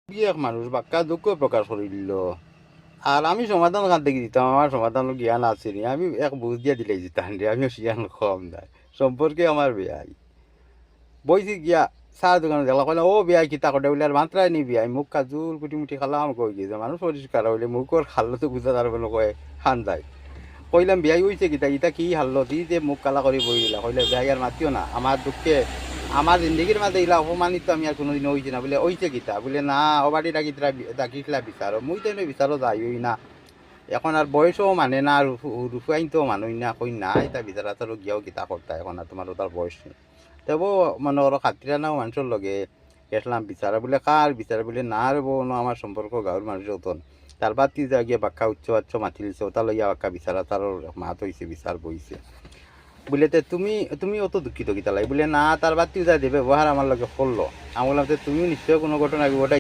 এক মানুষ বাক্কা দুঃখ প্রকাশ করিল। আর আমি সমাধান কান থেকে দিতাম, আমার সমাধান জ্ঞান আছে নি, আমি এক বুঝ দিয়ে দিলে দিতাম রে, আমিও জ্ঞান কম নাই সম্পর্কে আমার বেয়াই বইছি গিয়া চার দোকানে দেখলা কইলা ও বিয়াই কিতা করে বলে আর মাত্রায় নি বিয়াই মুখ কাজুল কুটি মুটি খালাম কই গেছে মানুষ পরিষ্কার হইলে মুখর খাল্লো তো বুঝা তার কোনো কয়ে খান যায়। কইলাম বিয়াই হইছে কিতা ইতা কি হারলো দি যে মুখ কালা করে বই দিলা, কইলে বিয়াই আর মাতিও না আমার দুঃখে আমার জিন্দগির মাঝে ইলা অপমানিত আমি আর কোনোদিন হইছে না, বলে হইছে কিতা বলে না ও বাড়ি ডাকিতলা বিচারো মুই তো বিচারো যাইই না, এখন আর বয়সও মানে না আর রুফাইন তো মানুষ না কই না এটা বিচারা তার গিয়াও কিতা করতা এখন আর তোমার তার বয়স নেই তবু মনে করো খাতিরা নাও মানুষের লগে গেছিলাম বিচারা বলে কার বিচারা বলে না রে বউ আমার সম্পর্ক গাঁর মানুষ হতন তার বাদ যা গিয়ে বাক্কা উচ্চ বাচ্চ মাতি দিছে ওটা লইয়া বাক্কা বিচারা তার মাত হয়েছে বিচার বইছে বলে তে তুমি তুমি অত দুঃখিত কিতা লাই বলে না তার বাদ যা দেবে ব্যবহার আমার লগে করলো আমি বললাম তুমিও নিশ্চয় কোনো ঘটনা ওটাই